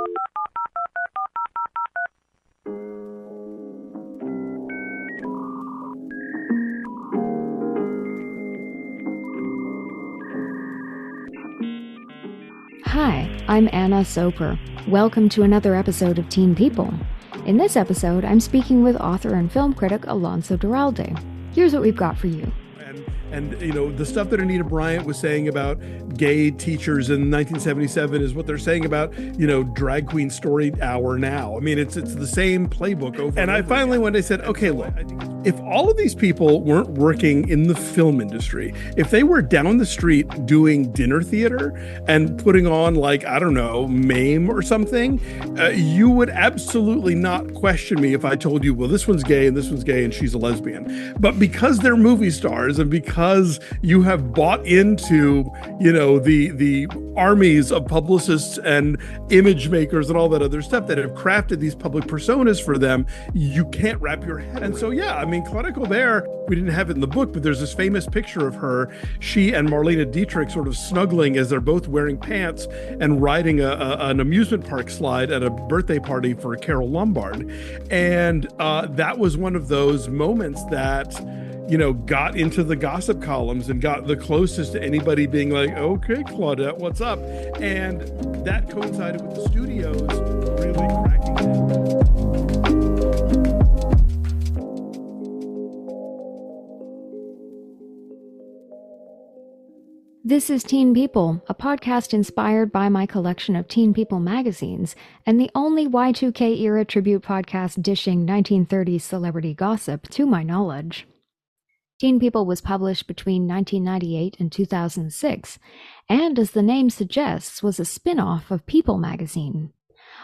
Hi, I'm Anna Soper. Welcome to another episode of Teen People. In this episode, I'm speaking with author and film critic Alonso Duralde. Here's what we've got for you. And you know, the stuff that Anita Bryant was saying about gay teachers in 1977 is what they're saying about, you know, drag queen story hour now. I mean, it's the same playbook over and I finally one day said, okay, look, if all of these people weren't working in the film industry, if they were down the street doing dinner theater and putting on, like, I don't know, MAME or something, you would absolutely not question me if I told you, well, this one's gay and she's a lesbian. But because they're movie stars and because you have bought into, you know, the armies of publicists and image makers and all that other stuff that have crafted these public personas for them, you can't wrap your head. And so, yeah, I mean, Claudia Colbert, we didn't have it in the book, but there's this famous picture of her, she and Marlene Dietrich sort of snuggling as they're both wearing pants and riding an amusement park slide at a birthday party for Carole Lombard. And that was one of those moments that, you know, got into the gossip columns and got the closest to anybody being like, okay, Claudette, what's up? And that coincided with the studios really cracking down. This is Teen People, a podcast inspired by my collection of Teen People magazines, and the only Y2K era tribute podcast dishing 1930s celebrity gossip to my knowledge. Teen People was published between 1998 and 2006, and as the name suggests, was a spin-off of People magazine.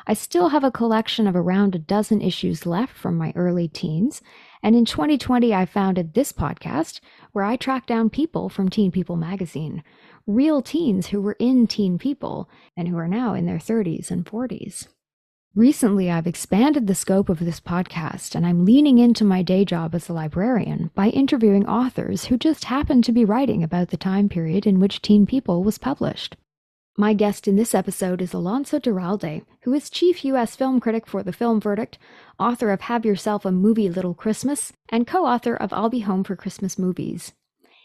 I still have a collection of around a dozen issues left from my early teens, and in 2020 I founded this podcast, where I track down people from Teen People magazine, real teens who were in Teen People, and who are now in their 30s and 40s. Recently, I've expanded the scope of this podcast, and I'm leaning into my day job as a librarian by interviewing authors who just happen to be writing about the time period in which Teen People was published. My guest in this episode is Alonso Duralde, who is chief U.S. film critic for The Film Verdict, author of Have Yourself a Movie Little Christmas, and co-author of I'll Be Home for Christmas Movies.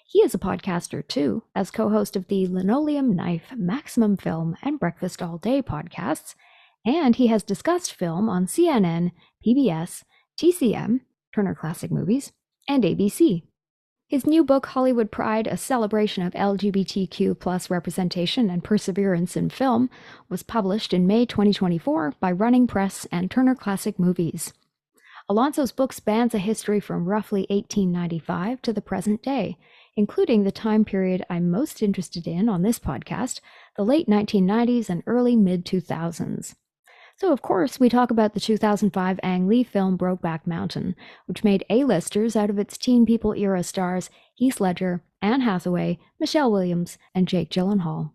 He is a podcaster, too, as co-host of the Linoleum Knife, Maximum Film, and Breakfast All Day podcasts, and he has discussed film on CNN, PBS, TCM, Turner Classic Movies, and ABC. His new book, Hollywood Pride, a celebration of LGBTQ plus representation and perseverance in film, was published in May 2024 by Running Press and Turner Classic Movies. Alonso's book spans a history from roughly 1895 to the present day, including the time period I'm most interested in on this podcast, the late 1990s and early mid-2000s. So, of course, we talk about the 2005 Ang Lee film Brokeback Mountain, which made A-listers out of its Teen People era stars Heath Ledger, Anne Hathaway, Michelle Williams, and Jake Gyllenhaal.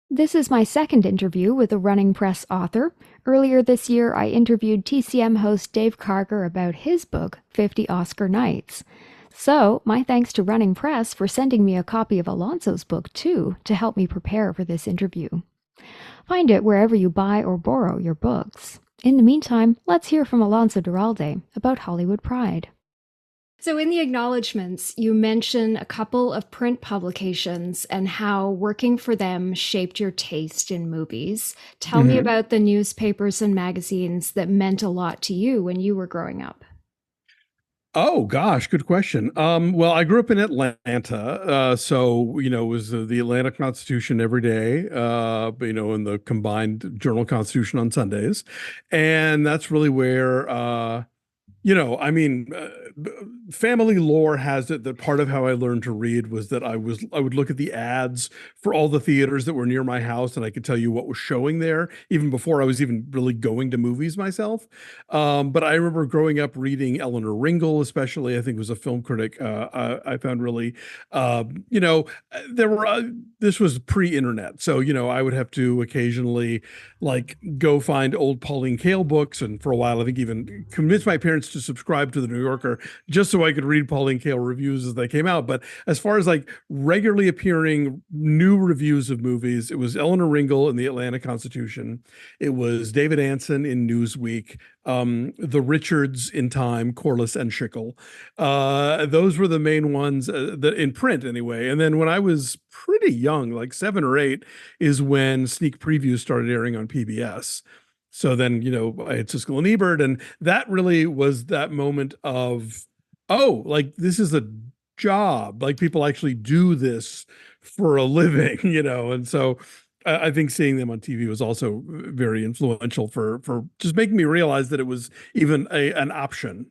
This is my second interview with a Running Press author. Earlier this year, I interviewed TCM host Dave Karger about his book, 50 Oscar Nights. So, my thanks to Running Press for sending me a copy of Alonso's book, too, to help me prepare for this interview. Find it wherever you buy or borrow your books. In the meantime, let's hear from Alonso Duralde about Hollywood Pride. So in the acknowledgments, you mention a couple of print publications and how working for them shaped your taste in movies. Tell me about the newspapers and magazines that meant a lot to you when you were growing up. Oh gosh, good question. Well, I grew up in Atlanta, so you know, it was the Atlanta Constitution every day, you know, and the combined Journal-Constitution on Sundays, and that's really where you know, I mean, family lore has it that part of how I learned to read was that I would look at the ads for all the theaters that were near my house, and I could tell you what was showing there even before I was even really going to movies myself. But I remember growing up reading Eleanor Ringel, especially. I think was a film critic. I found really, you know, there were this was pre-internet, so you know I would have to occasionally like go find old Pauline Kael books, and for a while I think even convince my parents used to subscribe to the New Yorker just so I could read Pauline Kael reviews as they came out. But as far as like regularly appearing new reviews of movies, it was Eleanor Ringel in the Atlanta Constitution. It was David Anson in Newsweek. The Richards in Time, Corliss and Schickel. Those were the main ones that in print anyway. And then when I was pretty young, like 7 or 8, is when sneak previews started airing on PBS. So then, I had Siskel and Ebert, and that really was that moment of, oh, like this is a job. Like people actually do this for a living, and so I think seeing them on TV was also very influential for just making me realize that it was even an option.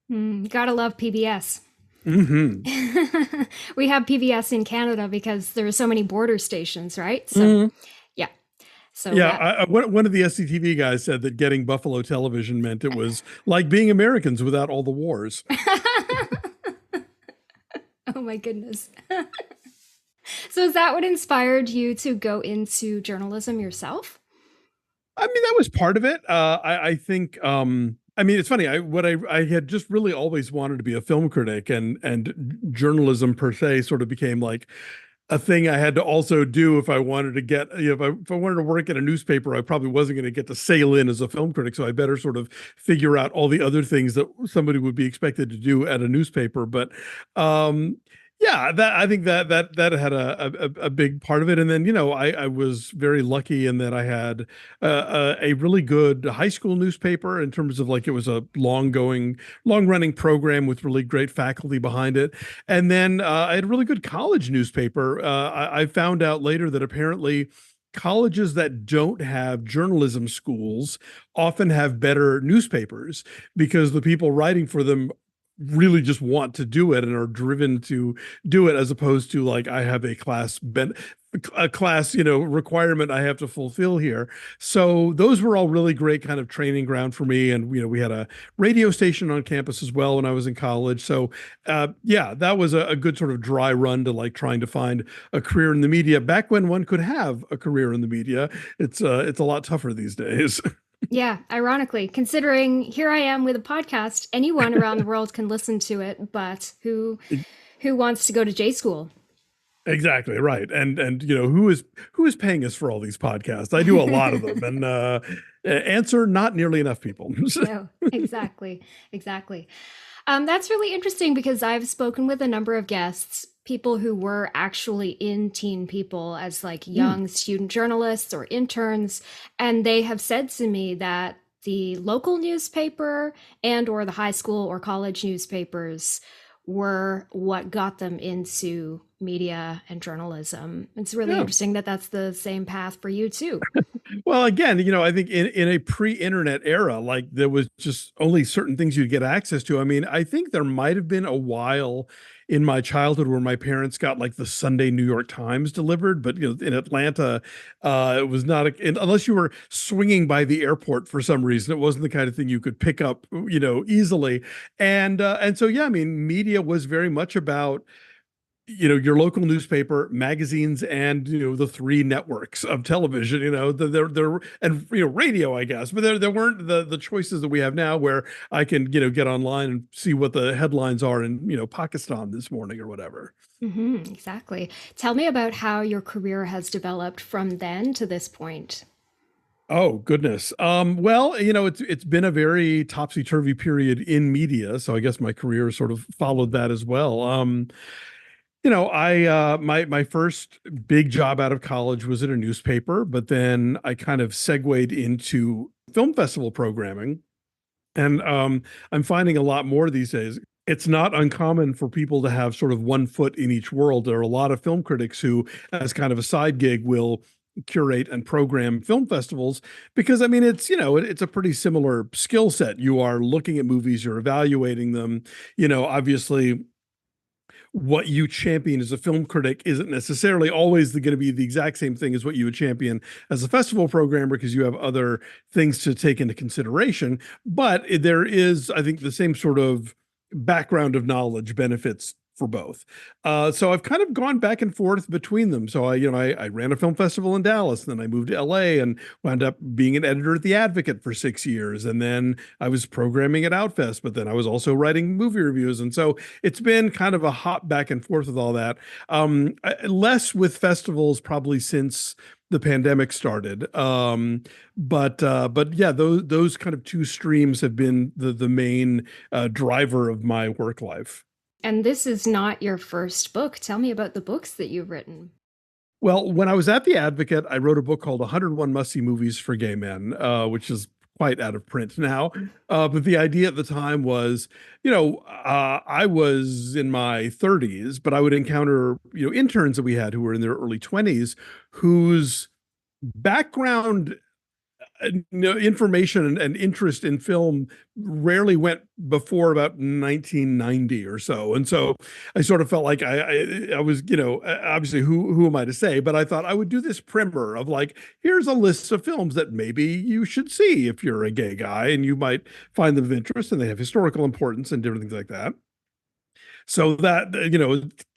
Gotta love PBS. Mm-hmm. We have PBS in Canada because there are so many border stations, right? So, yeah. So yeah, one of the SCTV guys said that getting Buffalo television meant it was like being Americans without all the wars. Oh my goodness. So is that what inspired you to go into journalism yourself? I mean, that was part of it. I think, I mean, it's funny. I had just really always wanted to be a film critic, and journalism per se sort of became like a thing I had to also do if I wanted to get, if I wanted to work at a newspaper, I probably wasn't going to get to sail in as a film critic. So I better sort of figure out all the other things that somebody would be expected to do at a newspaper. But, yeah, I think that had a big part of it. And then, I was very lucky in that I had a really good high school newspaper in terms of like it was a long running program with really great faculty behind it. And then I had a really good college newspaper. I found out later that apparently colleges that don't have journalism schools often have better newspapers because the people writing for them really just want to do it and are driven to do it, as opposed to like I have a class requirement I have to fulfill here. So those were all really great kind of training ground for me. And we had a radio station on campus as well when I was in college. So yeah, that was a good sort of dry run to like trying to find a career in the media back when one could have a career in the media. It's a lot tougher these days. Yeah, ironically, considering here I am with a podcast, anyone around the world can listen to it, but who wants to go to J school? Exactly, right. And who is paying us for all these podcasts? I do a lot of them, and answer, not nearly enough people. No, exactly. That's really interesting because I've spoken with a number of guests, people who were actually in Teen People as like young student journalists or interns, and they have said to me that the local newspaper and or the high school or college newspapers were what got them into media and journalism. It's really interesting that that's the same path for you too. Well, again, I think in a pre-internet era, like there was just only certain things you'd get access to. I mean, I think there might have been a while in my childhood where my parents got like the Sunday New York Times delivered, but in Atlanta, it was not unless you were swinging by the airport for some reason, it wasn't the kind of thing you could pick up, easily. And so yeah, I mean, media was very much about your local newspaper, magazines, and the 3 networks of television. There and radio, I guess, but there weren't the choices that we have now, where I can get online and see what the headlines are in Pakistan this morning or whatever. Exactly. Tell me about how your career has developed from then to this point. Oh, goodness. Well, it's been a very topsy-turvy period in media, so I guess my career sort of followed that as well. My first big job out of college was in a newspaper, but then I kind of segued into film festival programming. And I'm finding a lot more these days. It's not uncommon for people to have sort of one foot in each world. There are a lot of film critics who, as kind of a side gig, will curate and program film festivals because, I mean, it's a pretty similar skill set. You are looking at movies, you're evaluating them, obviously what you champion as a film critic isn't necessarily always going to be the exact same thing as what you would champion as a festival programmer, because you have other things to take into consideration. But there is, I think, the same sort of background of knowledge benefits for both. So I've kind of gone back and forth between them. So I ran a film festival in Dallas, and then I moved to LA and wound up being an editor at The Advocate for 6 years. And then I was programming at Outfest, but then I was also writing movie reviews. And so it's been kind of a hop back and forth with all that. Less with festivals probably since the pandemic started. But yeah, those kind of two streams have been the main driver of my work life. And this is not your first book. Tell me about the books that you've written. Well, when I was at The Advocate, I wrote a book called 101 Must-See Movies for Gay Men, which is quite out of print now. But the idea at the time was, I was in my 30s, but I would encounter, interns that we had who were in their early 20s whose background, information and interest in film rarely went before about 1990 or so. And so I sort of felt like I was, obviously who am I to say, but I thought I would do this primer of like, here's a list of films that maybe you should see if you're a gay guy and you might find them of interest, and they have historical importance and different things like that. So that,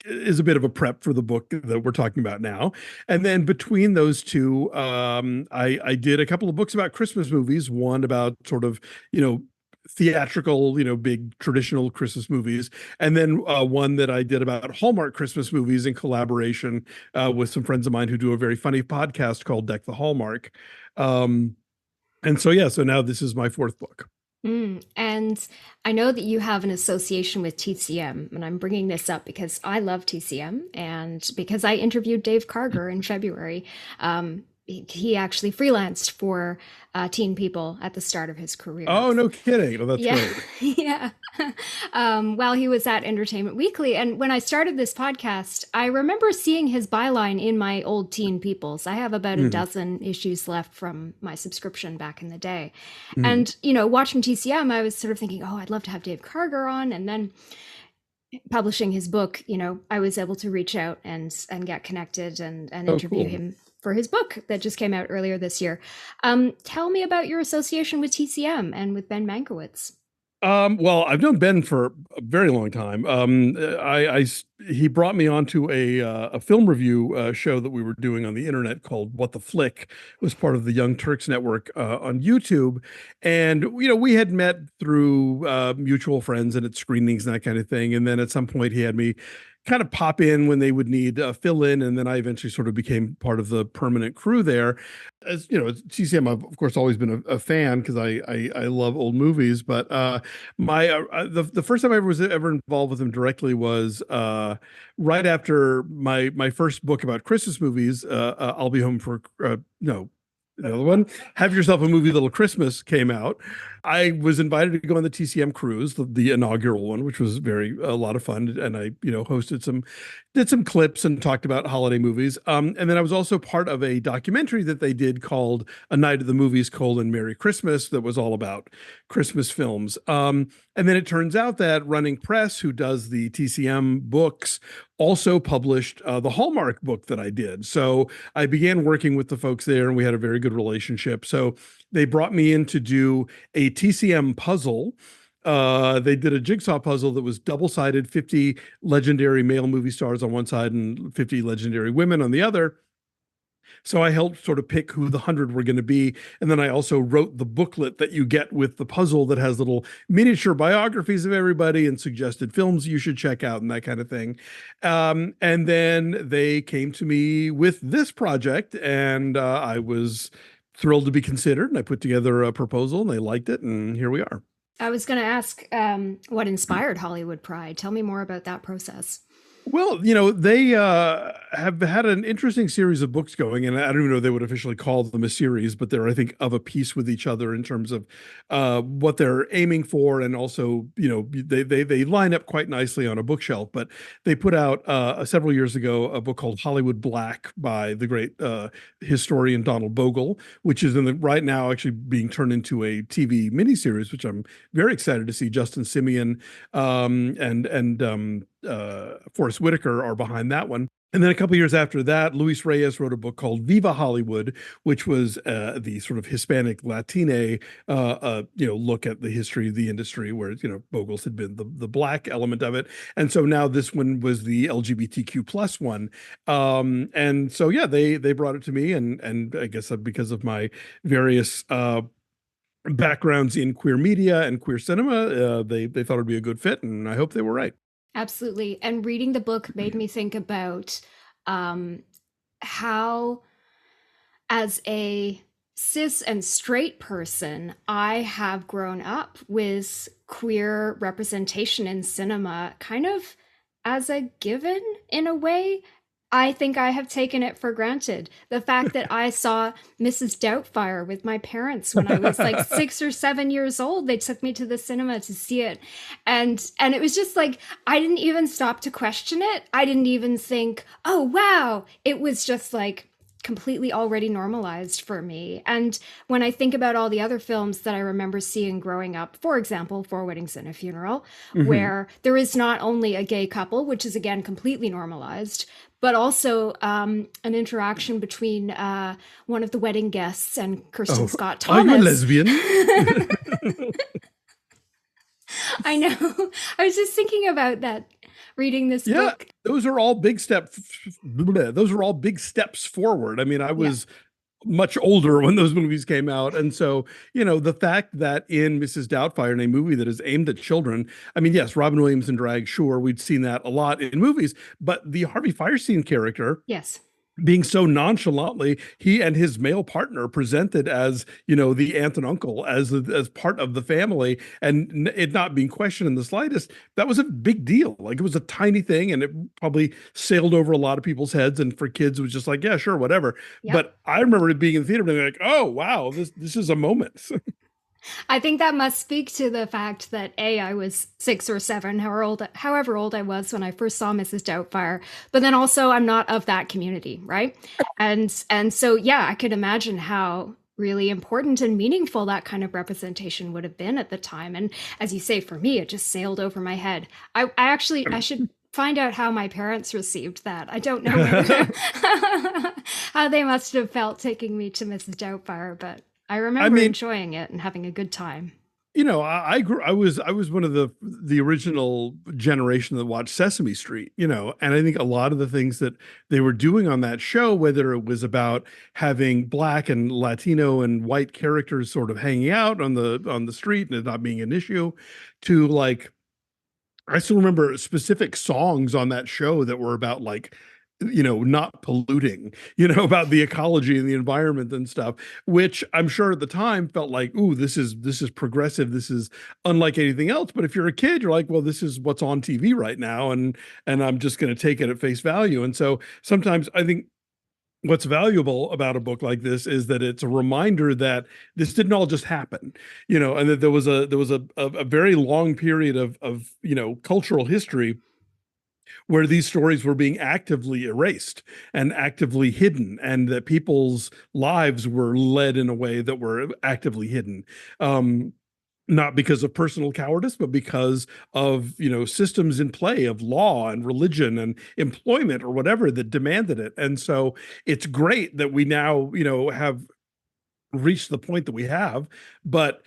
is a bit of a prep for the book that we're talking about now. And then between those two, I did a couple of books about Christmas movies, one about sort of, theatrical, big traditional Christmas movies. And then one that I did about Hallmark Christmas movies in collaboration with some friends of mine who do a very funny podcast called Deck the Hallmark. And so, yeah, so now this is my fourth book. And I know that you have an association with TCM, and I'm bringing this up because I love TCM and because I interviewed Dave Karger in February. He actually freelanced for Teen People at the start of his career. Oh, no kidding. Oh, that's yeah. great. Yeah. While he was at Entertainment Weekly. And when I started this podcast, I remember seeing his byline in my old Teen Peoples. I have about a dozen issues left from my subscription back in the day. And, watching TCM, I was sort of thinking, oh, I'd love to have Dave Karger on. And then publishing his book, I was able to reach out and get connected and interview him for his book that just came out earlier this year. Tell me about your association with TCM and with Ben Mankiewicz. Well, I've known Ben for a very long time. He brought me onto a film review show that we were doing on the internet called What the Flick. It was part of the Young Turks Network on YouTube. And, we had met through mutual friends and at screenings and that kind of thing. And then at some point he had me kind of pop in when they would need a fill in. And then I eventually sort of became part of the permanent crew there. As TCM, I've of course always been a fan because I love old movies. But the first time I was ever involved with them directly was right after my first book about Christmas movies. I'll Be Home for no. The other one, Have Yourself a Movie Little Christmas, came out. I was invited to go on the TCM cruise, the inaugural one, which was a lot of fun. And I, did some clips and talked about holiday movies. And then I was also part of a documentary that they did called A Night at the Movies: Merry Christmas, that was all about Christmas films. And then it turns out that Running Press, who does the TCM books, also published the Hallmark book that I did. So I began working with the folks there, and we had a very good relationship. So they brought me in to do a TCM puzzle. They did a jigsaw puzzle that was double-sided, 50 legendary male movie stars on one side and 50 legendary women on the other. So I helped sort of pick who the 100 were going to be. And then I also wrote the booklet that you get with the puzzle that has little miniature biographies of everybody and suggested films you should check out and that kind of thing. And then they came to me with this project, and I was thrilled to be considered. And I put together a proposal, and they liked it. And here we are. I was going to ask what inspired Hollywood Pride. Tell me more about that process. Well, they have had an interesting series of books going, and I don't even know if they would officially call them a series, but they're, I think, of a piece with each other in terms of what they're aiming for, and also, they line up quite nicely on a bookshelf. But they put out several years ago a book called Hollywood Black by the great historian Donald Bogle, which is right now actually being turned into a TV miniseries, which I'm very excited to see. Justin Simeon and Forrest Whitaker are behind that one. And then a couple of years after that, Luis Reyes wrote a book called Viva Hollywood, which was the sort of Hispanic Latine, look at the history of the industry, where Bogle's had been the black element of it, and so now this one was the LGBTQ plus one, and so yeah, they brought it to me, and I guess because of my various backgrounds in queer media and queer cinema, they thought it'd be a good fit, and I hope they were right. Absolutely. And reading the book made me think about how, as a cis and straight person, I have grown up with queer representation in cinema kind of as a given in a way. I think I have taken it for granted. The fact that I saw Mrs. Doubtfire with my parents when I was like 6 or 7 years old, they took me to the cinema to see it. And it was just like, I didn't even stop to question it. I didn't even think, oh, wow. It was just like completely already normalized for me. And when I think about all the other films that I remember seeing growing up, for example, Four Weddings and a Funeral, where there is not only a gay couple, which is again completely normalized, but also an interaction between one of the wedding guests and Kirsten Scott Thomas. Are you a lesbian? I know. I was just thinking about that reading this book. Those are all big steps. Those are all big steps forward. I mean, I was much older when those movies came out. And so, the fact that in Mrs. Doubtfire, in a movie that is aimed at children, I mean, yes, Robin Williams in drag, sure, we'd seen that a lot in movies, but the Harvey Fierstein character, yes, being so nonchalantly, he and his male partner presented as, the aunt and uncle, as part of the family, and it not being questioned in the slightest, that was a big deal. Like, it was a tiny thing, and it probably sailed over a lot of people's heads. And for kids, it was just like, yeah, sure, whatever. Yep. But I remember it being in the theater, being like, oh, wow, this is a moment. I think that must speak to the fact that I was 6 or 7, however old I was when I first saw Mrs. Doubtfire, but then also I'm not of that community, right? And so yeah, I could imagine how really important and meaningful that kind of representation would have been at the time. And as you say, for me, it just sailed over my head. I should find out how my parents received that. I don't know how they must have felt taking me to Mrs. Doubtfire, but I remember enjoying it and having a good time. I was one of the original generation that watched Sesame Street, and I think a lot of the things that they were doing on that show, whether it was about having Black and Latino and white characters sort of hanging out on the street and it not being an issue, to like, I still remember specific songs on that show that were about like, not polluting, about the ecology and the environment and stuff, which I'm sure at the time felt like, ooh, this is progressive. This is unlike anything else. But if you're a kid, you're like, well, this is what's on TV right now. And I'm just going to take it at face value. And so sometimes I think what's valuable about a book like this is that it's a reminder that this didn't all just happen, and that there was a very long period of cultural history where these stories were being actively erased and actively hidden, and that people's lives were led in a way that were actively hidden. Not because of personal cowardice, but because of, systems in play of law and religion and employment or whatever that demanded it. And so it's great that we now, have reached the point that we have, but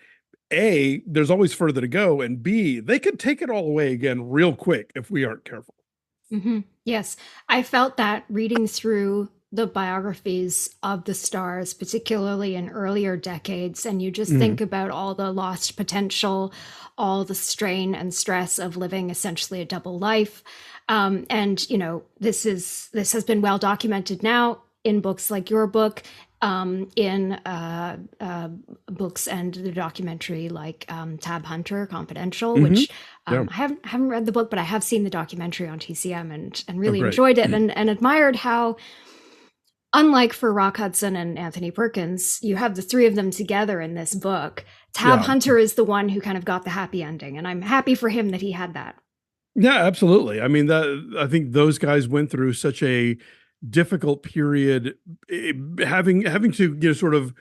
A, there's always further to go. And B, they could take it all away again real quick if we aren't careful. Mm-hmm. Yes, I felt that reading through the biographies of the stars, particularly in earlier decades, and you just think about all the lost potential, all the strain and stress of living essentially a double life. And this has been well documented now in books like your book, in books and the documentary like Tab Hunter Confidential, which I haven't read the book, but I have seen the documentary on TCM and really enjoyed it and admired how, unlike for Rock Hudson and Anthony Perkins, you have the three of them together in this book. Tab Hunter is the one who kind of got the happy ending, and I'm happy for him that he had that. Yeah, absolutely. I mean, I think those guys went through such a difficult period, having to sort of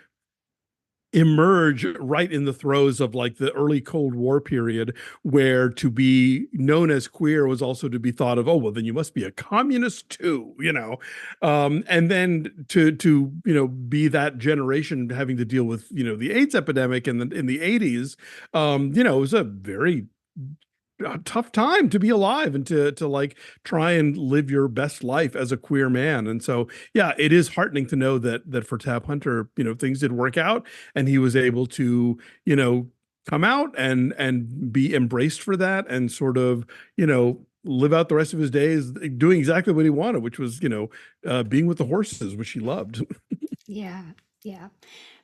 emerge right in the throes of like the early Cold War period, where to be known as queer was also to be thought of, oh, well, then you must be a communist too, and then to be that generation having to deal with the AIDS epidemic in the 80s. It was a very tough time to be alive and to like try and live your best life as a queer man. And so, yeah, it is heartening to know that for Tab Hunter, things did work out and he was able to, come out and be embraced for that and sort of, live out the rest of his days doing exactly what he wanted, which was, being with the horses, which he loved. Yeah, yeah.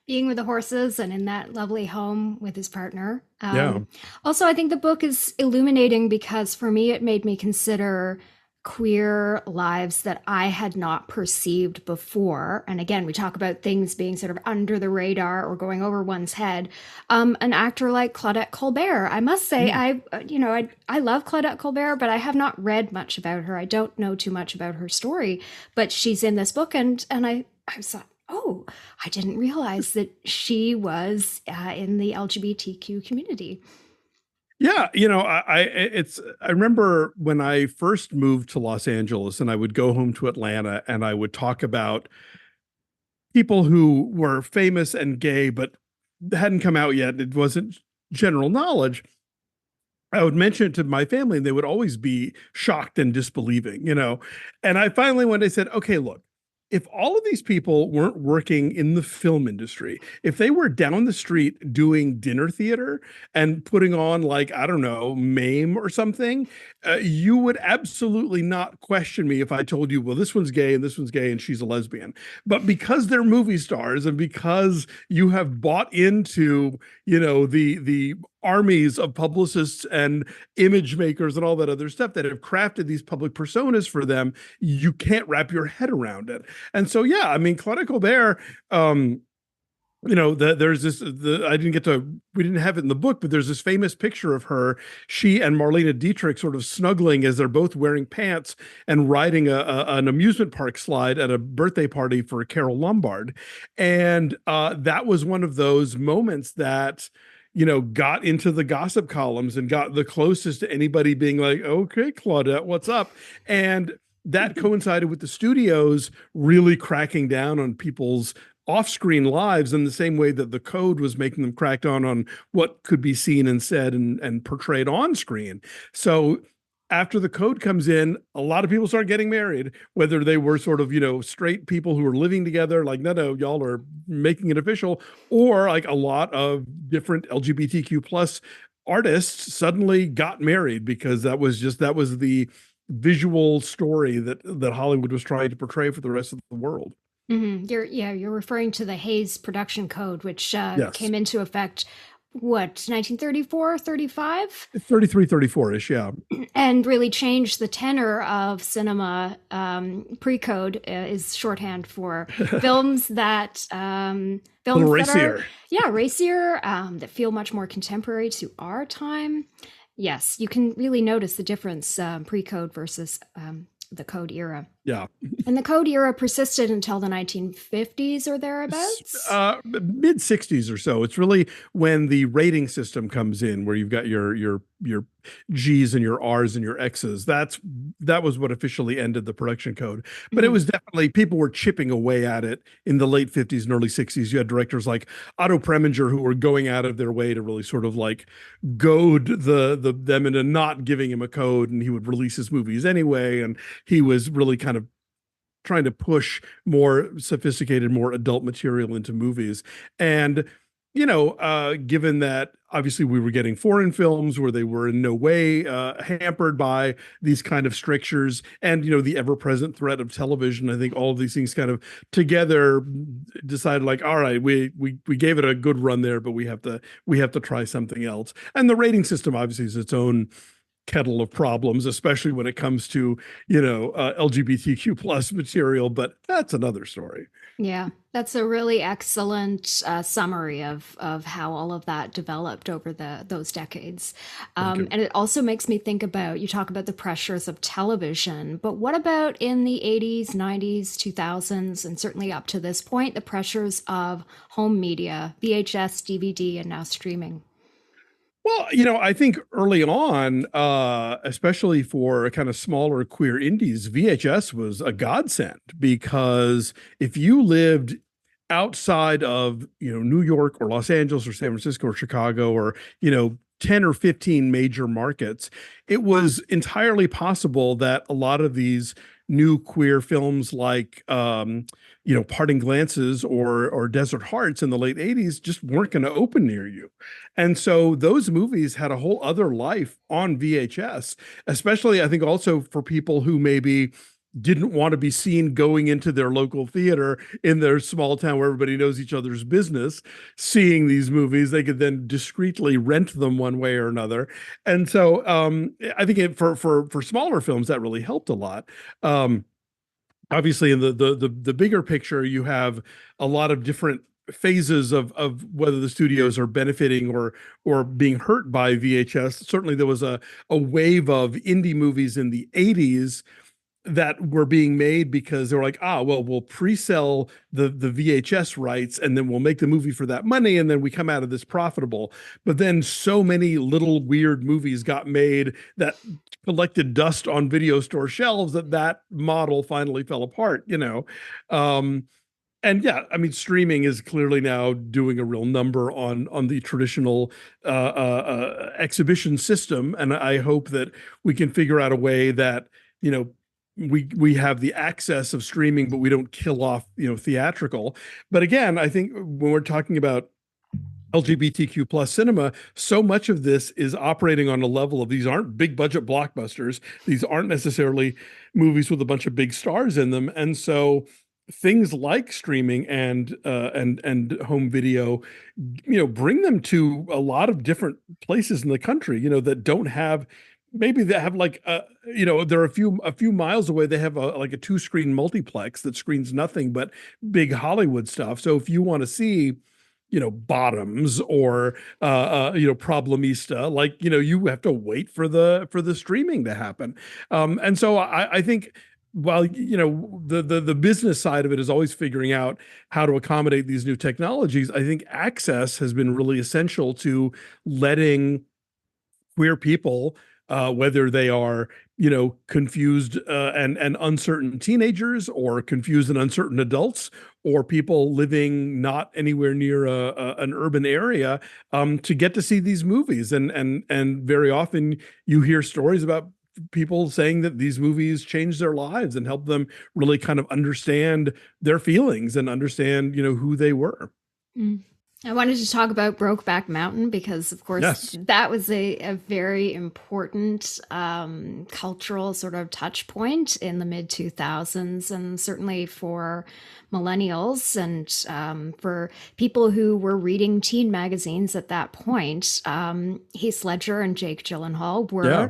Being with the horses and in that lovely home with his partner. Yeah. Also, I think the book is illuminating because for me, it made me consider queer lives that I had not perceived before. And again, we talk about things being sort of under the radar or going over one's head. An actor like Claudette Colbert, I must say, I love Claudette Colbert, but I have not read much about her. I don't know too much about her story, but she's in this book, and I thought, oh, I didn't realize that she was in the LGBTQ community. Yeah, I remember when I first moved to Los Angeles and I would go home to Atlanta and I would talk about people who were famous and gay but hadn't come out yet. It wasn't general knowledge. I would mention it to my family and they would always be shocked and disbelieving. And I finally one day said, okay, look, if all of these people weren't working in the film industry, if they were down the street doing dinner theater and putting on like, I don't know, MAME or something, you would absolutely not question me if I told you, well, this one's gay and this one's gay and she's a lesbian. But because they're movie stars and because you have bought into, the armies of publicists and image makers and all that other stuff that have crafted these public personas for them, you can't wrap your head around it. And so, yeah, I mean, Claudette Colbert, there's this, we didn't have it in the book, but there's this famous picture of her, she and Marlene Dietrich sort of snuggling as they're both wearing pants and riding an amusement park slide at a birthday party for Carole Lombard. And that was one of those moments that, got into the gossip columns and got the closest to anybody being like, okay, Claudette, what's up? And that coincided with the studios really cracking down on people's off-screen lives in the same way that the code was making them crack down on what could be seen and said and portrayed on screen. So after the code comes in, a lot of people start getting married, whether they were sort of, straight people who were living together, like, no, y'all are making it official, or like a lot of different LGBTQ plus artists suddenly got married because that was the visual story that Hollywood was trying to portray for the rest of the world. Mm-hmm. You're referring to the Hays Production Code, which Yes. came into effect, what, 1934, 35? 33, 34-ish, yeah. And really changed the tenor of cinema. Pre-code is shorthand for films that films racier. Racier, that feel much more contemporary to our time. Yes, you can really notice the difference, pre-code versus the code era. Yeah. And the code era persisted until the 1950s or thereabouts? Mid 60s or so. It's really when the rating system comes in, where you've got your G's and your R's and your X's. That was what officially ended the production code. But it was definitely, people were chipping away at it in the late 50s and early 60s. You had directors like Otto Preminger who were going out of their way to really sort of like goad them into not giving him a code, and he would release his movies anyway. And he was really kind of trying to push more sophisticated, more adult material into movies. And, given that obviously we were getting foreign films where they were in no way hampered by these kind of strictures and, the ever-present threat of television, I think all of these things kind of together decided like, all right, we gave it a good run there, but we have to try something else. And the rating system obviously is its own kettle of problems, especially when it comes to, LGBTQ plus material, but that's another story. Yeah, that's a really excellent summary of how all of that developed over those decades. Thank you. And it also makes me think about, you talk about the pressures of television, but what about in the 80s, 90s, 2000s, and certainly up to this point, the pressures of home media, VHS, DVD, and now streaming? Well, I think early on, especially for kind of smaller queer indies, VHS was a godsend because if you lived outside of, New York or Los Angeles or San Francisco or Chicago or, 10 or 15 major markets, it was entirely possible that a lot of these new queer films like Parting Glances or Desert Hearts in the late 80s just weren't going to open near you. And so those movies had a whole other life on VHS, especially I think also for people who maybe didn't want to be seen going into their local theater in their small town where everybody knows each other's business, seeing these movies. They could then discreetly rent them one way or another. And so I think for smaller films, that really helped a lot. Obviously, in the bigger picture, you have a lot of different phases of whether the studios are benefiting or being hurt by VHS. Certainly, there was a wave of indie movies in the 80s that were being made because they were like, well, we'll pre-sell the VHS rights and then we'll make the movie for that money and then we come out of this profitable. But then so many little weird movies got made that collected dust on video store shelves that model finally fell apart. And yeah, I mean, streaming is clearly now doing a real number on the traditional exhibition system, and I hope that we can figure out a way that you know we have the access of streaming, but we don't kill off theatrical. But again, I think when we're talking about LGBTQ plus cinema, so much of this is operating on a level of these aren't big budget blockbusters. These aren't necessarily movies with a bunch of big stars in them, and so things like streaming and home video, bring them to a lot of different places in the country, that don't have maybe they have like they're a few miles away. They have like a 2-screen multiplex that screens nothing but big Hollywood stuff. So if you want to see Bottoms or Problemista, like you have to wait for the streaming to happen. And so I think while the business side of it is always figuring out how to accommodate these new technologies, I think access has been really essential to letting queer people, whether they are confused and uncertain teenagers, or confused and uncertain adults, or people living not anywhere near an urban area, to get to see these movies. And very often you hear stories about people saying that these movies changed their lives and helped them really kind of understand their feelings and understand who they were. Mm. I wanted to talk about Brokeback Mountain because, of course, Yes. that was a very important cultural sort of touch point in the mid 2000s, and certainly for millennials and for people who were reading teen magazines at that point. Heath Ledger and Jake Gyllenhaal were Yeah.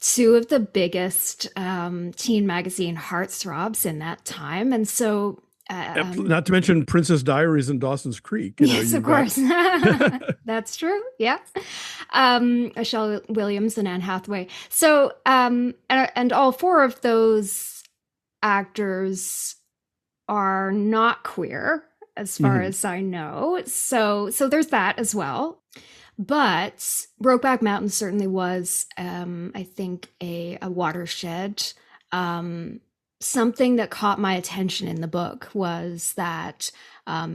two of the biggest teen magazine heartthrobs in that time. And so Not to mention Princess Diaries and Dawson's Creek. yes, of course. That's true. Yeah. Michelle Williams and Anne Hathaway. So, and all four of those actors are not queer, as far as I know. So there's that as well. But Brokeback Mountain certainly was, I think, a watershed. Something that caught my attention in the book was that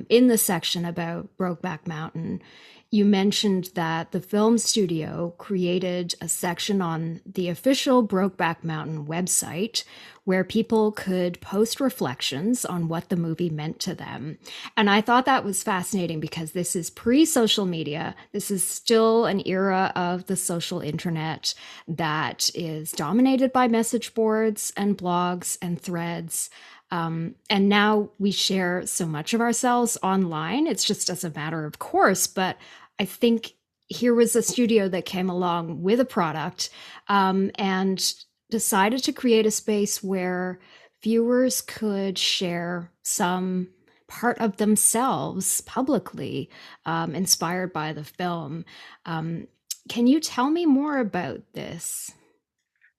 in the section about Brokeback Mountain, you mentioned that the film studio created a section on the official Brokeback Mountain website where people could post reflections on what the movie meant to them. And I thought that was fascinating because this is pre-social media. This is still an era of the social internet that is dominated by message boards and blogs and threads. And now we share so much of ourselves online. It's just as a matter of course. But I think here was a studio that came along with a product and decided to create a space where viewers could share some part of themselves publicly, inspired by the film. Um, can you tell me more about this?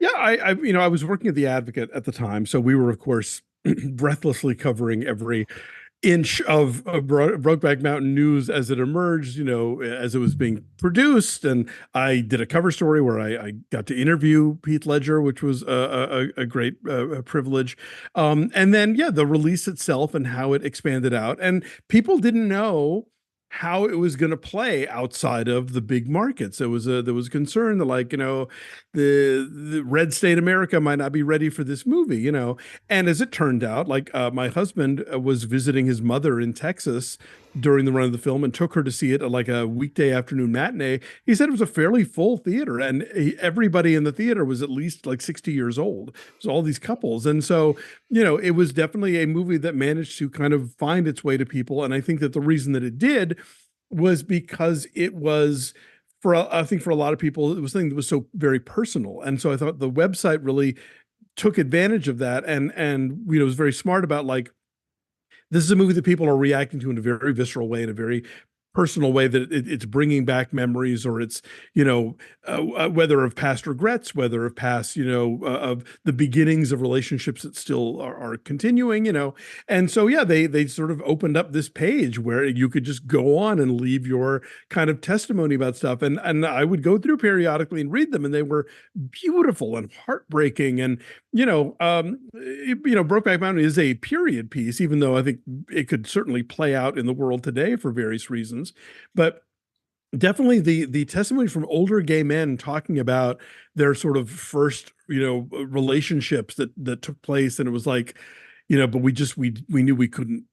Yeah, I was working at the Advocate at the time, so we were, of course, breathlessly covering every inch of Brokeback Mountain news as it emerged, as it was being produced. And I did a cover story where I got to interview Pete Ledger, which was a great privilege. And then, yeah, the release itself and how it expanded out. And people didn't know how it was going to play outside of the big markets. There was concern that, like, the red state America might not be ready for this movie. And as it turned out, like, my husband was visiting his mother in Texas during the run of the film and took her to see it at like a weekday afternoon matinee. He said it was a fairly full theater, and everybody in the theater was at least like 60 years old. It was all these couples. And so, it was definitely a movie that managed to kind of find its way to people. And I think that the reason that it did was because it was, I think for a lot of people, it was something that was so very personal. And so I thought the website really took advantage of that, and was very smart about, like, this is a movie that people are reacting to in a very visceral way, in a very personal way, that it's bringing back memories, or it's, whether of past regrets, whether of past, of the beginnings of relationships that still are continuing. And so, yeah, they sort of opened up this page where you could just go on and leave your kind of testimony about stuff. And I would go through periodically and read them, and they were beautiful and heartbreaking. And Brokeback Mountain is a period piece, even though I think it could certainly play out in the world today for various reasons. But definitely the testimony from older gay men talking about their sort of first, relationships that took place, and it was like, but we knew we couldn't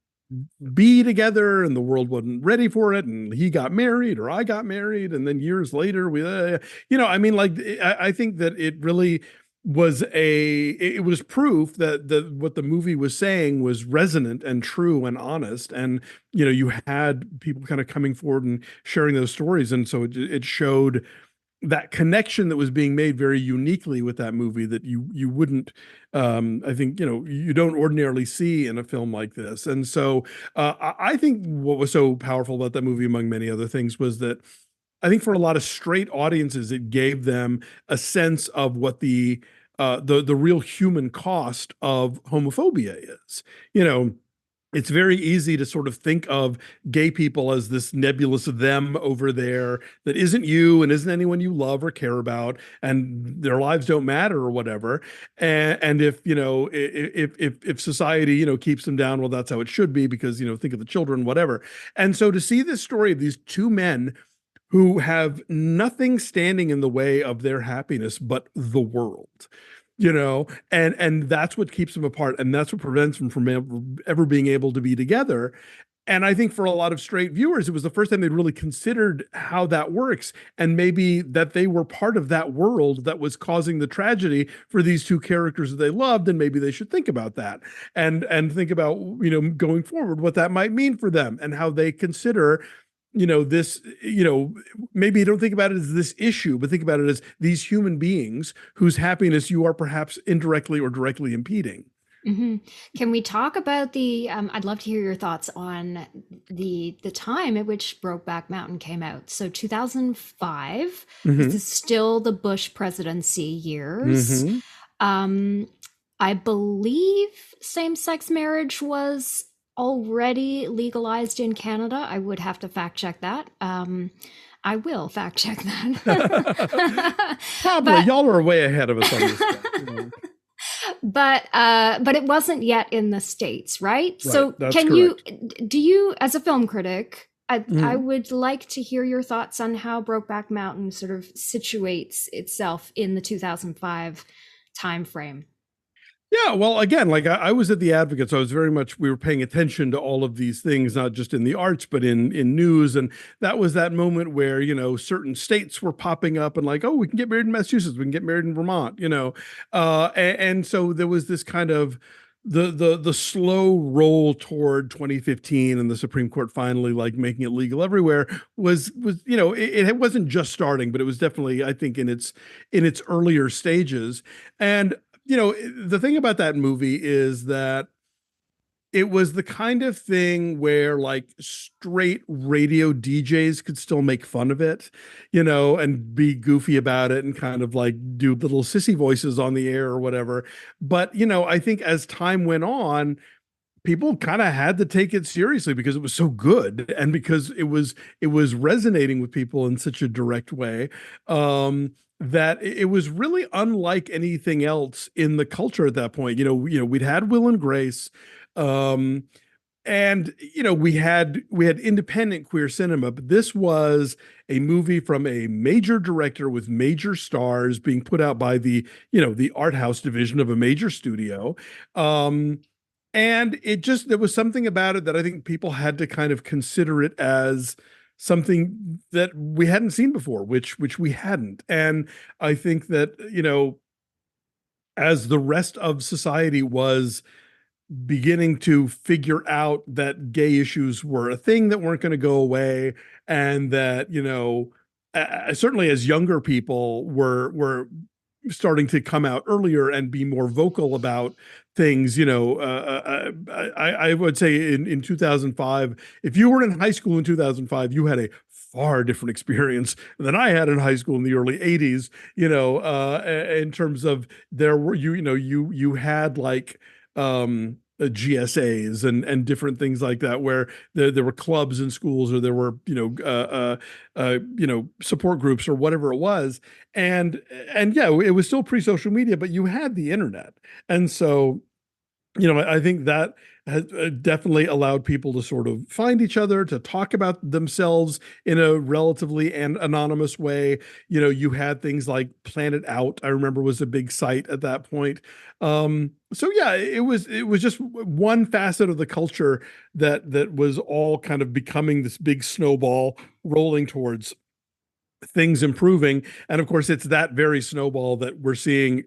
be together, and the world wasn't ready for it, and he got married, or I got married, and then years later I mean, like, I think that it really it was proof that what the movie was saying was resonant and true and honest. And you had people kind of coming forward and sharing those stories, and so it showed that connection that was being made very uniquely with that movie, that you wouldn't, I think, you don't ordinarily see in a film like this. And so I think what was so powerful about that movie, among many other things, was that I think for a lot of straight audiences, it gave them a sense of what the real human cost of homophobia is. It's very easy to sort of think of gay people as this nebulous them over there that isn't you and isn't anyone you love or care about, and their lives don't matter or whatever. And if if society keeps them down, well, that's how it should be, because think of the children, whatever. And so to see this story of these two men who have nothing standing in the way of their happiness but the world, and that's what keeps them apart, and that's what prevents them from ever being able to be together. And I think for a lot of straight viewers, it was the first time they'd really considered how that works, and maybe that they were part of that world that was causing the tragedy for these two characters that they loved, and maybe they should think about that, and think about, going forward, what that might mean for them, and how they consider this, maybe you don't think about it as this issue, but think about it as these human beings whose happiness you are perhaps indirectly or directly impeding. Hmm. Can we talk about the? I'd love to hear your thoughts on the time at which Brokeback Mountain came out. So 2005. This Mm-hmm. is still the Bush presidency years. Mm-hmm. I believe same-sex marriage was already legalized in Canada. I would have to fact check that. I will fact check that. Probably, but y'all are way ahead of us on this stuff. but it wasn't yet in the States, right? Right, So that's can correct. do you, as a film critic, I Mhm. would like to hear your thoughts on how Brokeback Mountain sort of situates itself in the 2005 timeframe. Yeah, well, again, like, I was at the Advocate, so I was very much, we were paying attention to all of these things, not just in the arts, but in news. And that was that moment where, certain states were popping up, and like, oh, we can get married in Massachusetts, we can get married in Vermont, and so there was this kind of the slow roll toward 2015, and the Supreme Court finally, like, making it legal everywhere, was it wasn't just starting, but it was definitely, I think, in its earlier stages. And the thing about that movie is that it was the kind of thing where like straight radio DJs could still make fun of it, and be goofy about it and kind of like do little sissy voices on the air or whatever. But, I think as time went on, people kind of had to take it seriously because it was so good and because it was resonating with people in such a direct way, that it was really unlike anything else in the culture at that point. We'd had Will and Grace, um, and we had independent queer cinema, but this was a movie from a major director with major stars being put out by the art house division of a major studio. And there was something about it that I think people had to kind of consider it as something that we hadn't seen before, which we hadn't. And I think that, as the rest of society was beginning to figure out that gay issues were a thing that weren't going to go away, and that, certainly as younger people were starting to come out earlier and be more vocal about things. I would say in 2005, if you were in high school in 2005, you had a far different experience than I had in high school in the early 80s, in terms of there were, you had like, GSAs and different things like that, where there were clubs in schools, or there were support groups or whatever it was, and yeah, it was still pre-social media, but you had the internet. And so, I think that has definitely allowed people to sort of find each other, to talk about themselves in a relatively and anonymous way. You had things like Planet Out, I remember, was a big site at that point. So yeah, it was just one facet of the culture that was all kind of becoming this big snowball rolling towards things improving. And of course, it's that very snowball that we're seeing,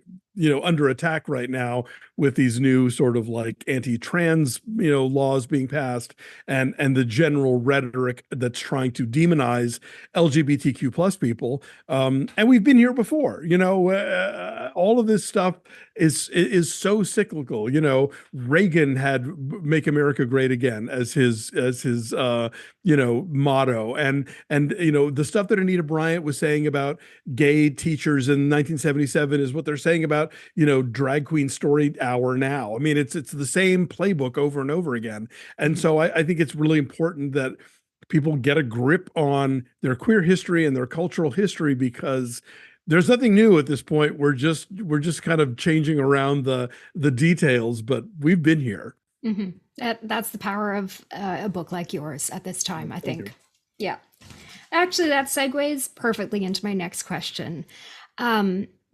under attack right now, with these new sort of like anti-trans, laws being passed, and the general rhetoric that's trying to demonize LGBTQ plus people. And we've been here before. All of this stuff is so cyclical. Reagan had "Make America Great Again" as his motto, and the stuff that Anita Bryant was saying about gay teachers in 1977 is what they're saying about drag queen story hour now. I mean, it's the same playbook over and over again. And so I think it's really important that people get a grip on their queer history and their cultural history, because there's nothing new at this point. We're just kind of changing around the details, but we've been here. Mm-hmm. That's the power of a book like yours at this time, I think. Yeah. Actually, that segues perfectly into my next question.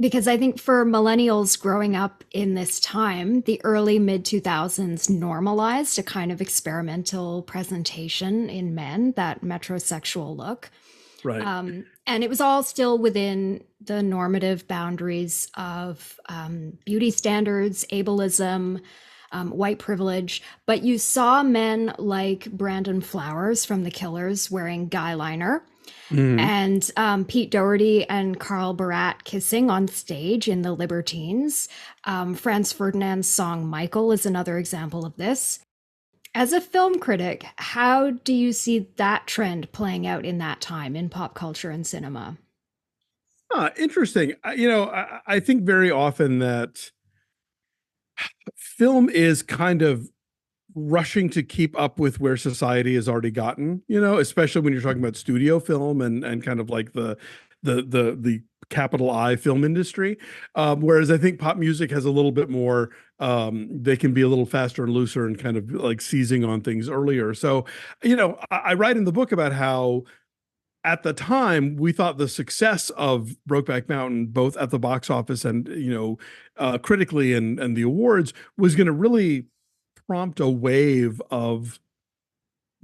Because I think for millennials growing up in this time, the early mid 2000s normalized a kind of experimental presentation in men, that metrosexual look. Right. And it was all still within the normative boundaries of beauty standards, ableism, white privilege. But you saw men like Brandon Flowers from The Killers wearing guy liner. And Pete Doherty and Carl Barat kissing on stage in The Libertines. Franz Ferdinand's song "Michael" is another example of this. As a film critic, how do you see that trend playing out in that time in pop culture and cinema? Interesting. I think very often that film is kind of rushing to keep up with where society has already gotten, especially when you're talking about studio film and kind of like the capital I film industry. Whereas I think pop music has a little bit more, they can be a little faster and looser and kind of like seizing on things earlier. So, I write in the book about how at the time we thought the success of Brokeback Mountain, both at the box office and, critically and the awards, was going to really prompt a wave of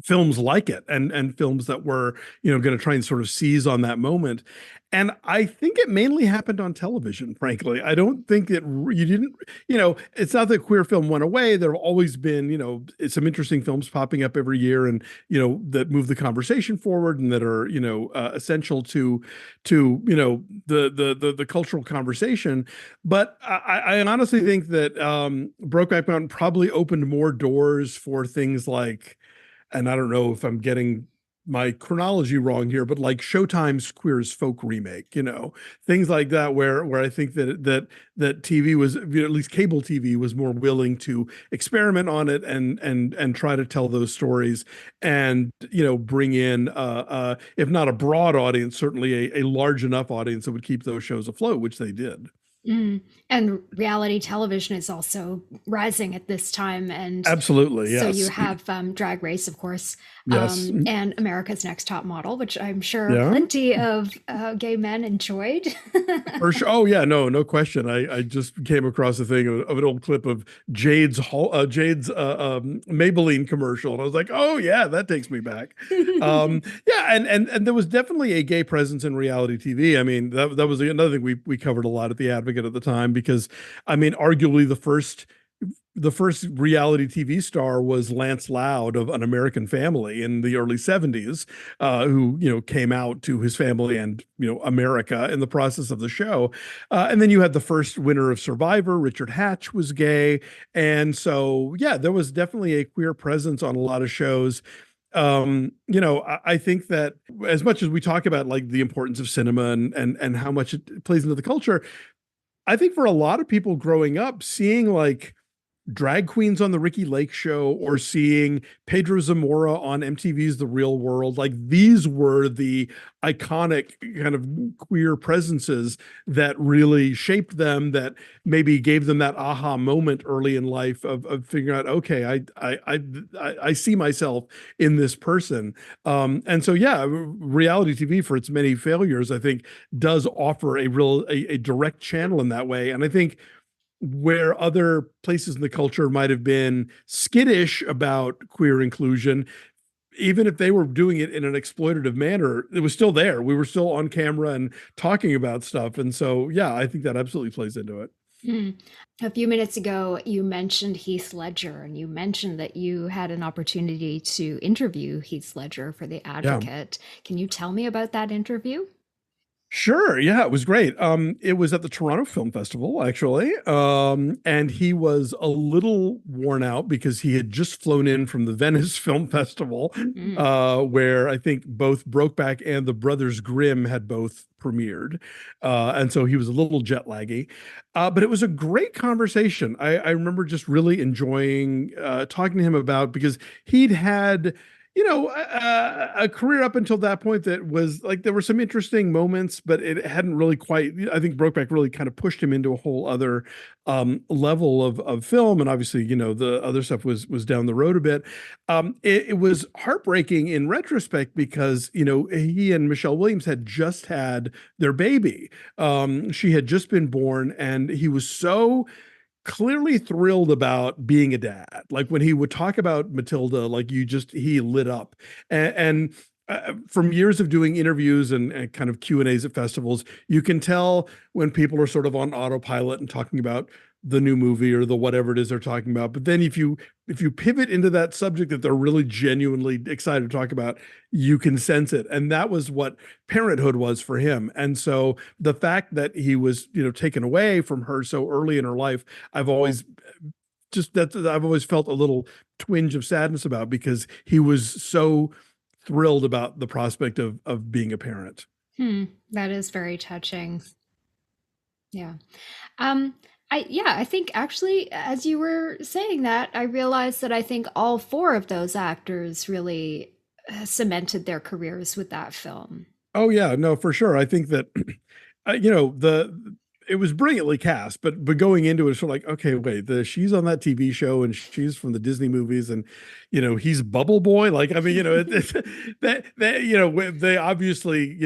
films like it, and films that were, going to try and sort of seize on that moment. And I think it mainly happened on television, frankly. I don't think that you didn't, it's not that queer film went away. There have always been, some interesting films popping up every year, and, that move the conversation forward and that are, essential to the cultural conversation. But I honestly think that Brokeback Mountain probably opened more doors for things like, and I don't know if I'm getting my chronology wrong here, but like Showtime's Queer as Folk remake, things like that, where I think that TV was, at least cable TV, was more willing to experiment on it and try to tell those stories, and bring in if not a broad audience, certainly a large enough audience that would keep those shows afloat, which they did. Mm. And reality television is also rising at this time. And Absolutely, so you yes. have Drag Race, of course, Yes. and America's Next Top Model, which I'm sure Yeah. plenty of gay men enjoyed. For sure. Oh yeah, no question. I just came across a thing of an old clip of Jade's Maybelline commercial, and I was like, oh yeah, that takes me back. Yeah, and there was definitely a gay presence in reality TV. I mean, that was another thing we covered a lot at the Advocate at the time, because I mean, arguably the first reality TV star was Lance Loud of An American Family in the early 70s, who, came out to his family and, America in the process of the show. And then you had the first winner of Survivor, Richard Hatch, was gay. And so, yeah, there was definitely a queer presence on a lot of shows. I think that as much as we talk about like the importance of cinema and how much it plays into the culture, I think for a lot of people growing up, seeing like drag queens on the Ricky Lake show, or seeing Pedro Zamora on MTV's The Real World, like these were the iconic kind of queer presences that really shaped them, that maybe gave them that aha moment early in life of figuring out, okay, I see myself in this person. And so, yeah, reality TV, for its many failures, I think does offer a direct channel in that way. And I think where other places in the culture might have been skittish about queer inclusion, even if they were doing it in an exploitative manner, it was still there. We were still on camera and talking about stuff. And so, yeah, I think that absolutely plays into it. Hmm. A few minutes ago, you mentioned Heath Ledger, and you mentioned that you had an opportunity to interview Heath Ledger for The Yeah. Advocate. Can you tell me about that interview? Sure. Yeah, it was great. It was at the Toronto Film Festival, actually. And he was a little worn out because he had just flown in from the Venice Film Festival, Mm. where I think both Brokeback and The Brothers Grimm had both premiered. And so he was a little jet laggy. But it was a great conversation. I remember just really enjoying talking to him about, because he'd had a career up until that point that was like, there were some interesting moments, but it hadn't really quite, I think Brokeback really kind of pushed him into a whole other level of film. And obviously, the other stuff was down the road a bit. It was heartbreaking in retrospect because, he and Michelle Williams had just had their baby. She had just been born, and he was so clearly thrilled about being a dad. Like when he would talk about Matilda, like he lit up. And from years of doing interviews and kind of Q&As at festivals, you can tell when people are sort of on autopilot and talking about the new movie or the whatever it is they're talking about. But then if you pivot into that subject that they're really genuinely excited to talk about, you can sense it. And that was what parenthood was for him. And so the fact that he was, taken away from her so early in her life, I've always felt a little twinge of sadness about, because he was so thrilled about the prospect of being a parent. That is very touching. Yeah. I think actually, as you were saying that, I realized that I think all four of those actors really cemented their careers with that film. Oh yeah, no, for sure. I think that it was brilliantly cast, but going into it, it's sort of like, okay, wait, she's on that TV show and she's from the Disney movies, and he's Bubble Boy. Like, I mean, it's that they obviously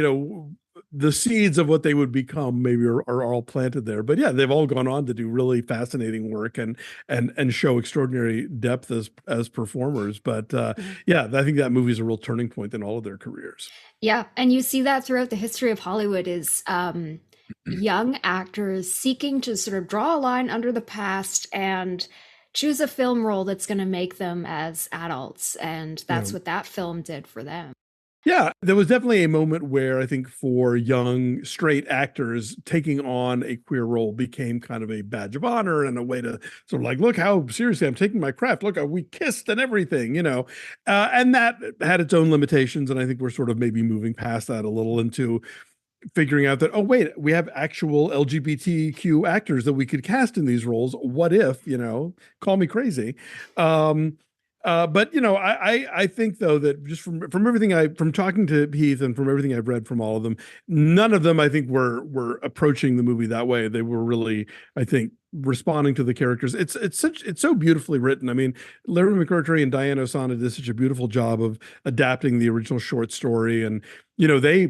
the seeds of what they would become maybe are all planted there. But yeah, they've all gone on to do really fascinating work and show extraordinary depth as performers. But yeah, I think that movie is a real turning point in all of their careers. Yeah, and you see that throughout the history of Hollywood is young actors seeking to sort of draw a line under the past and choose a film role that's going to make them as adults, and Yeah. that's what that film did for them. Yeah, there was definitely a moment where I think for young straight actors, taking on a queer role became kind of a badge of honor and a way to sort of like, look how seriously I'm taking my craft. Look, we kissed and everything, and that had its own limitations. And I think we're sort of maybe moving past that a little into figuring out that, oh, wait, we have actual LGBTQ actors that we could cast in these roles. What if, call me crazy. But I think though that just from everything from talking to Heath and from everything I've read from all of them, none of them I think were approaching the movie that way. They were really, I think, responding to the characters. It's so beautifully written. I mean, Larry McMurtry and Diane Ossana did such a beautiful job of adapting the original short story, and they're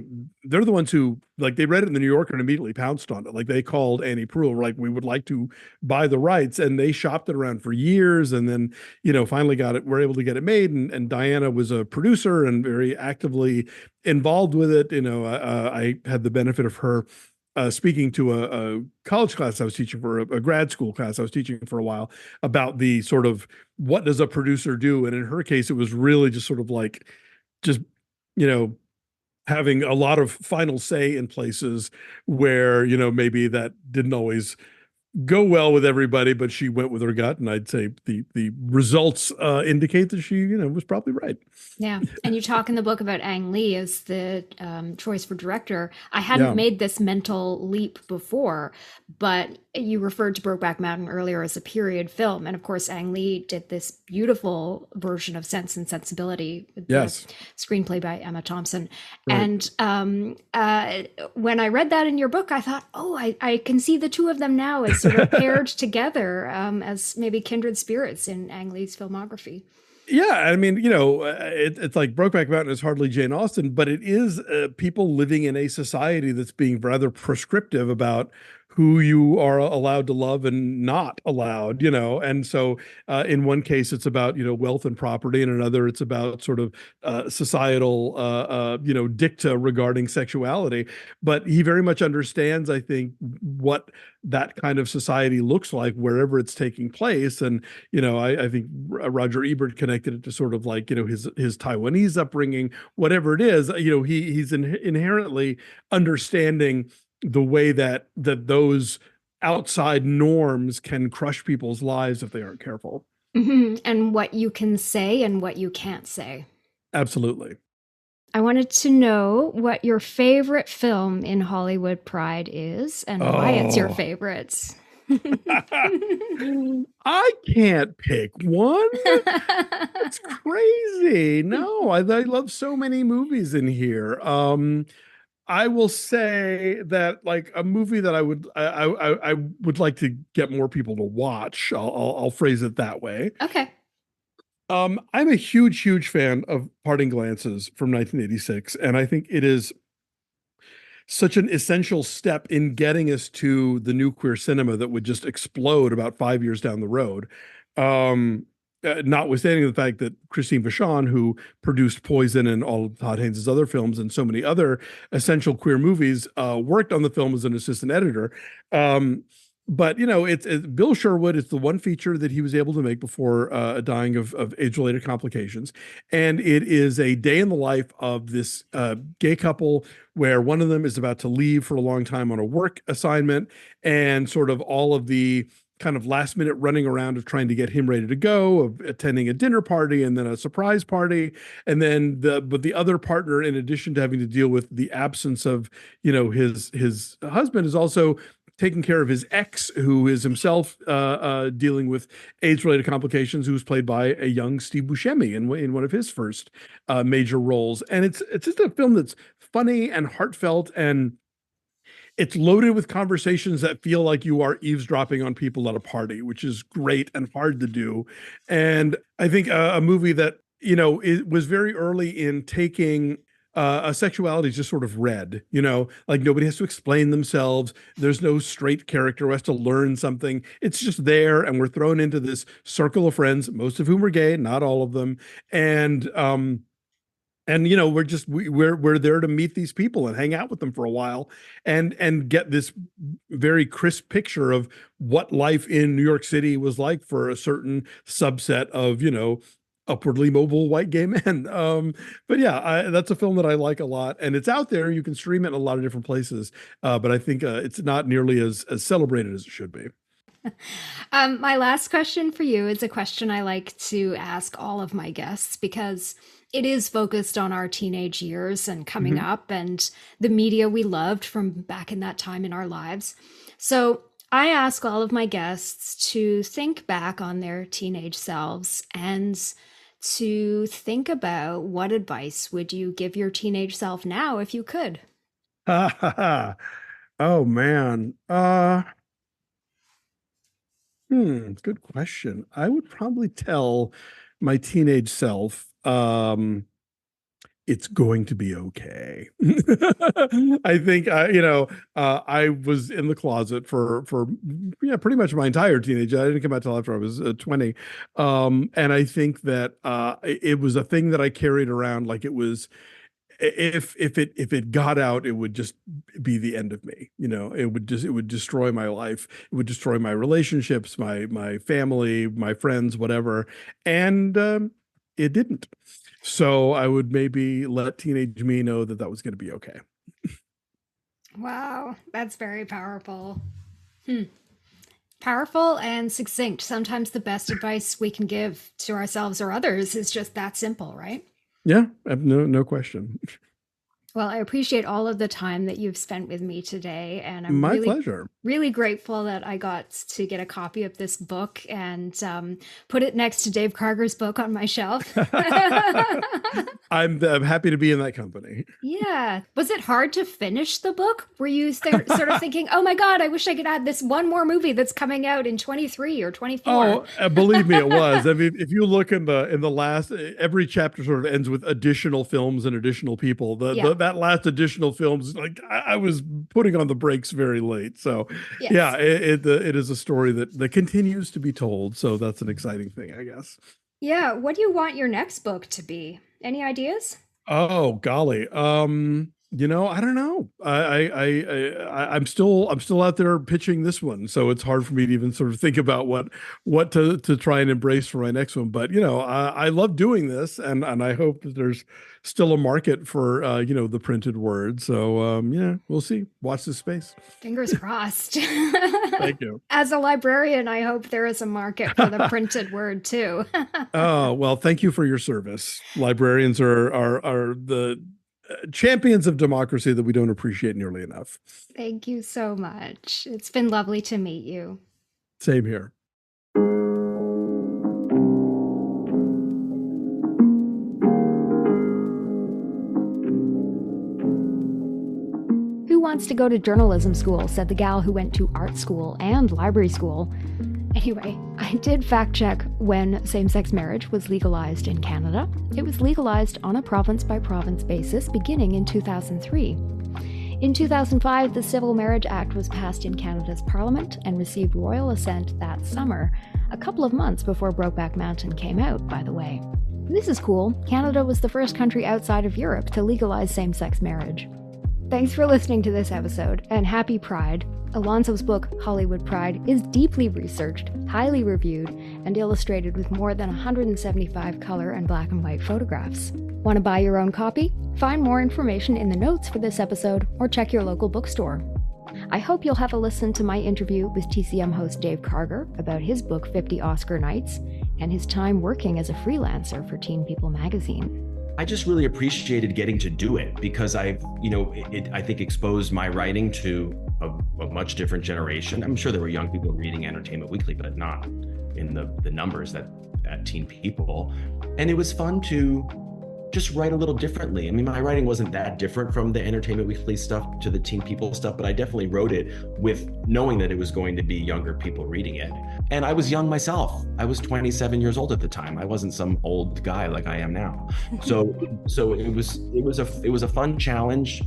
the ones who, like, they read it in the New Yorker and immediately pounced on it. Like, they called Annie Proulx, like, we would like to buy the rights, and they shopped it around for years, and then finally were able to get it made. And Diana was a producer and very actively involved with it. I had the benefit of her speaking to a college class I was teaching for, a grad school class I was teaching for a while, about the sort of what does a producer do. And in her case, it was really just sort of like, just, having a lot of final say in places where, maybe that didn't always go well with everybody, but she went with her gut. And I'd say the results indicate that she, was probably right. Yeah. And you talk in the book about Ang Lee as the choice for director. I hadn't made this mental leap before, but you referred to Brokeback Mountain earlier as a period film. And of course, Ang Lee did this beautiful version of Sense and Sensibility, with the screenplay by Emma Thompson. Right. And when I read that in your book, I thought, oh, I can see the two of them now as sort of paired together as maybe kindred spirits in Ang Lee's filmography. Yeah, I mean, it's like Brokeback Mountain is hardly Jane Austen, but it is people living in a society that's being rather prescriptive about who you are allowed to love and not allowed, and so in one case it's about wealth and property, and another it's about sort of societal dicta regarding sexuality. But he very much understands, I think, what that kind of society looks like wherever it's taking place. And I think Roger Ebert connected it to sort of like his Taiwanese upbringing, whatever it is. He's inherently understanding the way that those outside norms can crush people's lives if they aren't careful. Mm-hmm. And what you can say and what you can't say. Absolutely. I wanted to know what your favorite film in Hollywood Pride is and why it's your favorite. I can't pick one. It's crazy. No, I love so many movies in here. I will say that, like, a movie that I would like to get more people to watch. I'll phrase it that way. Okay. I'm a huge fan of Parting Glances from 1986, and I think it is such an essential step in getting us to the new queer cinema that would just explode about 5 years down the road. Notwithstanding the fact that Christine Vachon, who produced Poison and all of Todd Haynes' other films and so many other essential queer movies, worked on the film as an assistant editor. But it's Bill Sherwood. It's the one feature that he was able to make before dying of age-related complications, and it is a day in the life of this gay couple where one of them is about to leave for a long time on a work assignment, and sort of all of the kind of last minute running around of trying to get him ready to go, of attending a dinner party and then a surprise party. And then the other partner, in addition to having to deal with the absence of, his husband, is also taking care of his ex, who is himself dealing with AIDS-related complications, who's played by a young Steve Buscemi in one of his first major roles. And it's just a film that's funny and heartfelt, and it's loaded with conversations that feel like you are eavesdropping on people at a party, which is great and hard to do. And I think a movie that, it was very early in taking sexuality is just sort of read, like nobody has to explain themselves. There's no straight character who has to learn something. It's just there, and we're thrown into this circle of friends, most of whom are gay, not all of them. And we're there to meet these people and hang out with them for a while and get this very crisp picture of what life in New York City was like for a certain subset of upwardly mobile white gay men. But yeah, that's a film that I like a lot, and it's out there. You can stream it in a lot of different places, but I think it's not nearly as celebrated as it should be. My last question for you is a question I like to ask all of my guests because it is focused on our teenage years and coming up and the media we loved from back in that time in our lives. So I ask all of my guests to think back on their teenage selves and to think about what advice would you give your teenage self now if you could? Oh man. Good question. I would probably tell my teenage self, it's going to be okay. I think I was in the closet for pretty much my entire teenage. I didn't come out till after I was 20, and I think that it was a thing that I carried around like it was. If it got out, it would just be the end of me. It would destroy my life. It would destroy my relationships, my family, my friends, whatever. And it didn't. So I would maybe let teenage me know that was going to be okay. Wow, that's very powerful. Powerful and succinct. Sometimes the best advice we can give to ourselves or others is just that simple, right? Yeah, no question. Well, I appreciate all of the time that you've spent with me today, and I'm My pleasure. Really grateful that I got to get a copy of this book and put it next to Dave Karger's book on my shelf. I'm happy to be in that company. Yeah. Was it hard to finish the book? Were you sort of thinking, oh my God, I wish I could add this one more movie that's coming out in 23 or 24? Oh, believe me, it was. I mean, if you look in the last, every chapter sort of ends with additional films and additional people. That last additional films, like I was putting on the brakes very late. So Yes. yeah, it is a story that continues to be told. So that's an exciting thing, I guess. Yeah. What do you want your next book to be? Any ideas? Oh golly. I don't know. I'm still out there pitching this one, so it's hard for me to even sort of think about what to try and embrace for my next one. But I love doing this, and I hope that there's still a market for the printed word. So we'll see. Watch this space. Fingers crossed. Thank you. As a librarian, I hope there is a market for the printed word too. Oh well, thank you for your service. Librarians are the champions of democracy that we don't appreciate nearly enough. Thank you so much. It's been lovely to meet you. Same here. Who wants to go to journalism school, said the gal who went to art school and library school. Anyway, I did fact check when same-sex marriage was legalized in Canada. It was legalized on a province-by-province basis beginning in 2003. In 2005, the Civil Marriage Act was passed in Canada's Parliament and received royal assent that summer, a couple of months before Brokeback Mountain came out, by the way. This is cool. Canada was the first country outside of Europe to legalize same-sex marriage. Thanks for listening to this episode, and happy Pride. Alonso's book, Hollywood Pride, is deeply researched, highly reviewed, and illustrated with more than 175 color and black and white photographs. Want to buy your own copy? Find more information in the notes for this episode, or check your local bookstore. I hope you'll have a listen to my interview with TCM host Dave Karger about his book 50 Oscar Nights, and his time working as a freelancer for Teen People magazine. I just really appreciated getting to do it because I think exposed my writing to a much different generation. I'm sure there were young people reading Entertainment Weekly, but not in the numbers that at Teen People. And it was fun to just write a little differently. I mean, my writing wasn't that different from the Entertainment Weekly stuff to the Teen People stuff, but I definitely wrote it with knowing that it was going to be younger people reading it. And I was young myself. I was 27 years old at the time. I wasn't some old guy like I am now. So it was a fun challenge.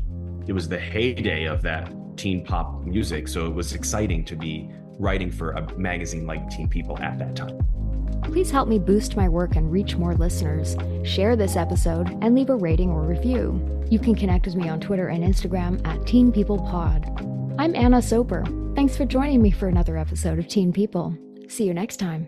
It was the heyday of that teen pop music. So it was exciting to be writing for a magazine like Teen People at that time. Please help me boost my work and reach more listeners. Share this episode and leave a rating or review. You can connect with me on Twitter and Instagram at Teen People Pod. I'm Anna Soper. Thanks for joining me for another episode of Teen People. See you next time.